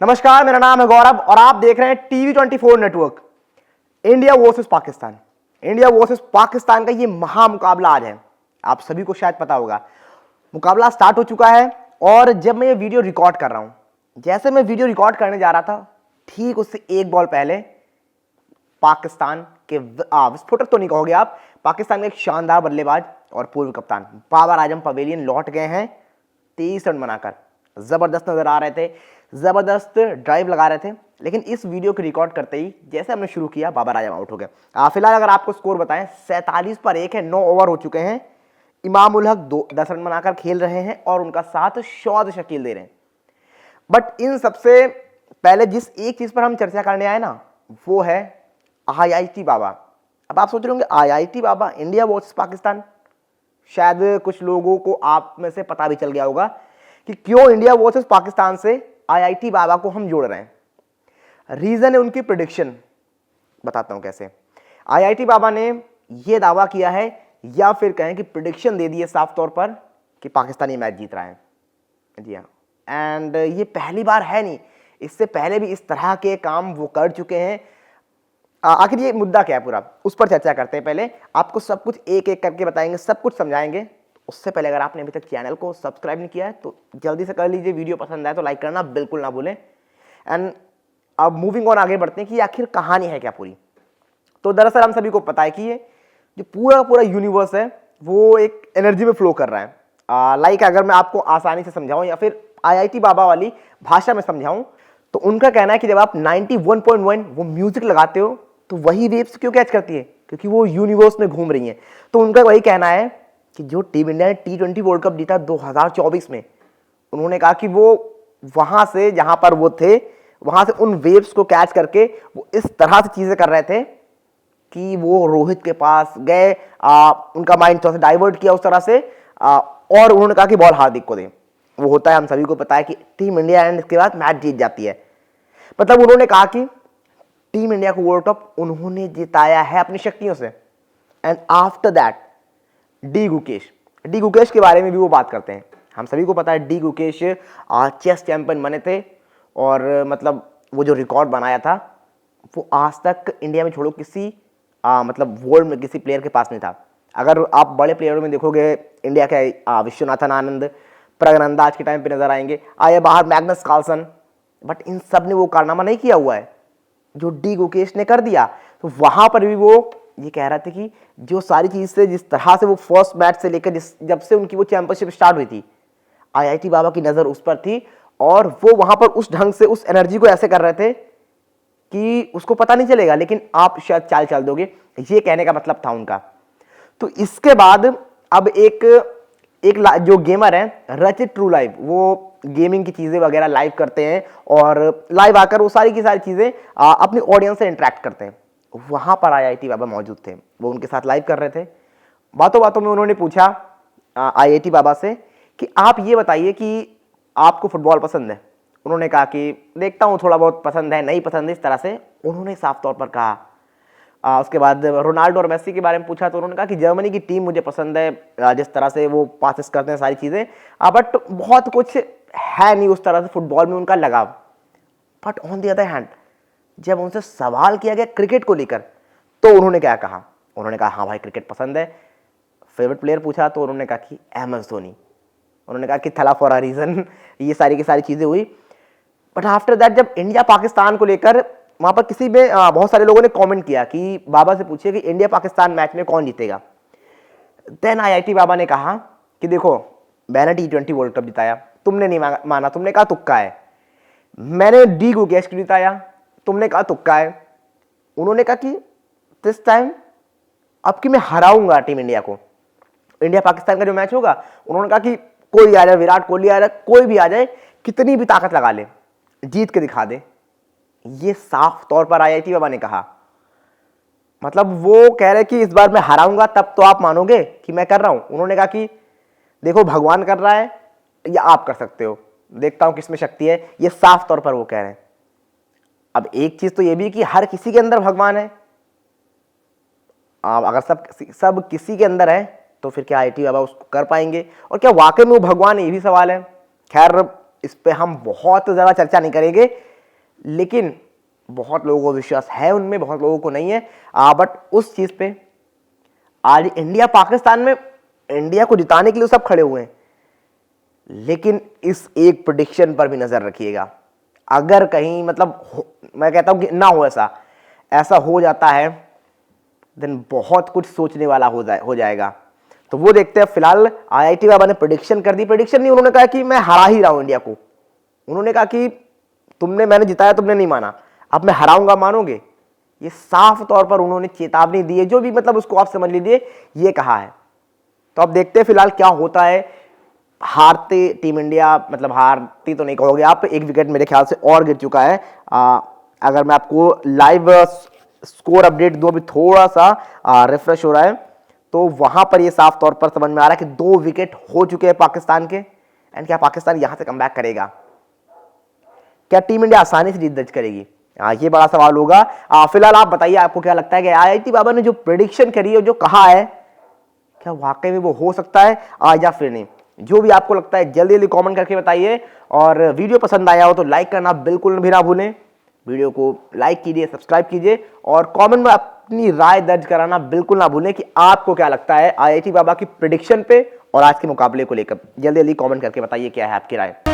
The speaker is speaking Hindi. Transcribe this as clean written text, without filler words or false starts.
नमस्कार, मेरा नाम है गौरव और आप देख रहे हैं TV 24 network. India versus Pakistan. India versus Pakistan का ये महामुकाबला आज है। आप सभी को शायद पता होगा, मुकाबला स्टार्ट हो चुका है। और जब मैं ये वीडियो रिकॉर्ड कर रहा हूं, जैसे मैं वीडियो रिकॉर्ड करने जा रहा था, ठीक उससे एक बॉल पहले पाकिस्तान के विस्फोटक तो नहीं कहोगे आप, पाकिस्तान के एक शानदार बल्लेबाज और पूर्व कप्तान बाबर आजम पवेलियन लौट गए हैं 23 रन बनाकर। जबरदस्त नजर आ रहे थे, जबरदस्त ड्राइव लगा रहे थे। लेकिन इस वीडियो को रिकॉर्ड करते ही जैसे हमने शुरू किया, बाबर आजम आउट हो गए। फिलहाल अगर आपको स्कोर बताएं, 47 पर 1 है, 9 ओवर हो चुके हैं। इमाम उल हक 10 रन बनाकर खेल रहे हैं और उनका साथ शौद शकील दे रहे हैं। बट इन सबसे पहले जिस एक चीज पर हम चर्चा करने आए ना, वो है IIT बाबा। अब आप सोच रहे होंगे IIT बाबा, इंडिया वर्सेस पाकिस्तान। शायद कुछ लोगों को आप में से पता भी चल गया होगा कि क्यों इंडिया वर्सेस पाकिस्तान से IIT बाबा को हम जोड़ रहे हैं। रीजन है उनकी प्रेडिक्शन, बताता हूं कैसे। IIT बाबा ने यह दावा किया है, या फिर कहें कि प्रेडिक्शन दे दी है साफ तौर पर, कि पाकिस्तान ये मैच जीत रहा है। जी हाँ, एंड ये पहली बार है नहीं, इससे पहले भी इस तरह के काम वो कर चुके हैं। आखिर ये मुद्दा क्या है पूरा, उस पर चर्चा करते हैं। पहले आपको सब कुछ एक एक करके बताएंगे, सब कुछ समझाएंगे। उससे पहले अगर आपने अभी तक चैनल को सब्सक्राइब नहीं किया है तो जल्दी से कर लीजिए। वीडियो पसंद आए तो लाइक करना बिल्कुल ना भूलें। एंड अब मूविंग ऑन, आगे बढ़ते हैं कि आखिर कहानी है क्या पूरी। तो दरअसल हम सभी को पता है कि ये जो पूरा पूरा यूनिवर्स है वो एक एनर्जी में फ्लो कर रहा है। लाइक अगर मैं आपको आसानी से समझाऊं या फिर IIT बाबा वाली भाषा में समझाऊं, तो उनका कहना है कि जब आप 91.1 वो म्यूजिक लगाते हो तो वही वेव्स क्यों कैच करती है, क्योंकि वो यूनिवर्स में घूम रही है। तो उनका वही कहना है कि जो टीम इंडिया ने T20 वर्ल्ड कप जीता 2024 में, उन्होंने कहा कि वो वहां से, जहां पर वो थे, वहां से उन वेव्स को कैच करके वो इस तरह से चीजें कर रहे थे कि वो रोहित के पास गए, उनका माइंड थोड़ा सा डाइवर्ट किया उस तरह से, और उन्होंने कहा कि बॉल हार्दिक को दें। वो होता है, हम सभी को पता है कि टीम इंडिया एंड इसके बाद मैच जीत जाती है। मतलब उन्होंने कहा कि टीम इंडिया को वर्ल्ड कप उन्होंने जिताया है अपनी शक्तियों से। And after that D Gukesh के बारे में भी वो बात करते हैं। हम सभी को पता है डी गुकेश चेस चैंपियन बने थे, और मतलब वो जो रिकॉर्ड बनाया था वो आज तक इंडिया में छोड़ो किसी मतलब वर्ल्ड में किसी प्लेयर के पास नहीं था। अगर आप बड़े प्लेयरों में देखोगे, इंडिया के विश्वनाथन आनंद, प्रगनंदा आज के टाइम पे नजर आएंगे, आए बाहर मैग्नस कार्लसन, बट इन सब ने वो कारनामा नहीं किया हुआ है जो डी गुकेश ने कर दिया। तो वहां पर भी वो ये कह रहे थे कि जो सारी चीज से, जिस तरह से वो फर्स्ट मैच से लेकर जब से उनकी वो चैंपियनशिप स्टार्ट हुई थी, IIT बाबा की नजर उस पर थी, और वो वहां पर उस ढंग से उस एनर्जी को ऐसे कर रहे थे कि उसको पता नहीं चलेगा, लेकिन आप शायद चाल चल दोगे। ये कहने का मतलब था उनका। तो इसके बाद अब एक जो गेमर है रचित ट्रू लाइव, वो गेमिंग की चीजें वगैरह लाइव करते हैं, और लाइव आकर वो सारी की सारी चीजें अपनी ऑडियंस से इंटरेक्ट करते हैं। वहां पर IIT बाबा मौजूद थे, वो उनके साथ लाइव कर रहे थे। बातों बातों में उन्होंने पूछा IIT बाबा से कि आप ये बताइए कि आपको फुटबॉल पसंद है। उन्होंने कहा कि देखता हूं, थोड़ा बहुत पसंद है, नहीं पसंद है, इस तरह से उन्होंने साफ तौर पर कहा। उसके बाद रोनाल्डो और मेसी के बारे में पूछा तो उन्होंने कहा कि जर्मनी की टीम मुझे पसंद है, जिस तरह से वो पासेस करते हैं, सारी चीजें, बट बहुत कुछ है नहीं उस तरह से फुटबॉल में उनका लगाव। But on the other hand जब उनसे सवाल किया गया क्रिकेट को लेकर, तो उन्होंने क्या कहा, उन्होंने कहा हाँ भाई क्रिकेट पसंद है। फेवरेट प्लेयर पूछा तो उन्होंने कहा कि MS धोनी। उन्होंने कहा कि थला फॉर अ रीजन। ये सारी की सारी चीजें हुई। बट आफ्टर दैट जब इंडिया पाकिस्तान को लेकर वहां पर किसी में बहुत सारे लोगों ने कमेंट किया कि बाबा से पूछिए कि इंडिया पाकिस्तान मैच में कौन जीतेगा। देन IIT बाबा ने कहा कि देखो, मैंने T20 वर्ल्ड कप जिताया, तुमने नहीं माना, तुमने कहा तुक्का है। मैंने डी गुकेश को जिताया, तुमने कहा तुक्का है। उन्होंने कहा कि दिस टाइम अब कि मैं हराऊंगा टीम इंडिया को। इंडिया पाकिस्तान का जो मैच होगा, उन्होंने कहा कि कोई आ जाए, विराट कोहली आ जाए, कोई भी आ जाए, कितनी भी ताकत लगा ले, जीत के दिखा दे। ये साफ तौर पर IIT बाबा ने कहा। मतलब वो कह रहे कि इस बार मैं हराऊंगा, तब तो आप मानोगे कि मैं कर रहा हूं। उन्होंने कहा कि देखो, भगवान कर रहा है या आप कर सकते हो, देखता हूं किसमें शक्ति है। ये साफ तौर पर वो कह रहे हैं। अब एक चीज तो ये भी कि हर किसी के अंदर भगवान है। अगर सब किसी के अंदर है तो फिर क्या IIT बाबा उसको कर पाएंगे, और क्या वाकई में वो भगवान है, ये भी सवाल है। खैर, इस पे हम बहुत ज्यादा चर्चा नहीं करेंगे, लेकिन बहुत लोगों को विश्वास है उनमें, बहुत लोगों को नहीं है। बट उस चीज पे आज इंडिया पाकिस्तान में, इंडिया को जिताने के लिए सब खड़े हुए हैं, लेकिन इस एक प्रेडिक्शन पर भी नजर रखिएगा। अगर कहीं मतलब मैं कहता हूं कि ना हो ऐसा हो जाता है, देन बहुत कुछ सोचने वाला हो जाएगा। तो वो देखते हैं। फिलहाल आईआईटी बाबा ने प्रेडिक्शन कर दी। प्रेडिक्शन नहीं, उन्होंने कहा कि मैं हरा ही रहा हूं इंडिया को। उन्होंने कहा कि मैंने जिताया, तुमने नहीं माना, अब मैं हराऊंगा, मानोगे? ये साफ तौर पर उन्होंने चेतावनी दी है, जो भी मतलब उसको आप समझ लीजिए, ये कहा है। तो अब देखते हैं फिलहाल क्या होता है। हारती टीम इंडिया, मतलब हारती तो नहीं कहोगे आप, एक विकेट मेरे ख्याल से और गिर चुका है। अगर मैं आपको लाइव स्कोर अपडेट दूं, अभी थोड़ा सा रिफ्रेश हो रहा है, तो वहां पर ये साफ तौर पर समझ में आ रहा है कि 2 विकेट हो चुके हैं पाकिस्तान के। एंड क्या पाकिस्तान यहां से कमबैक करेगा? क्या टीम इंडिया आसानी से जीत दर्ज करेगी? ये बड़ा सवाल होगा। फिलहाल आप बताइए, आपको क्या लगता है कि आईआईटी बाबा ने जो प्रेडिक्शन करी है, जो कहा है, क्या वाकई में वो हो सकता है या फिर नहीं? जो भी आपको लगता है जल्दी जल्दी कमेंट करके बताइए। और वीडियो पसंद आया हो तो लाइक करना बिल्कुल भी ना भूलें। वीडियो को लाइक कीजिए, सब्सक्राइब कीजिए और कमेंट में अपनी राय दर्ज कराना बिल्कुल ना भूलें कि आपको क्या लगता है आईआईटी बाबा की प्रेडिक्शन पे और आज के मुकाबले को लेकर। जल्दी जल्दी कमेंट करके बताइए क्या है आपकी राय।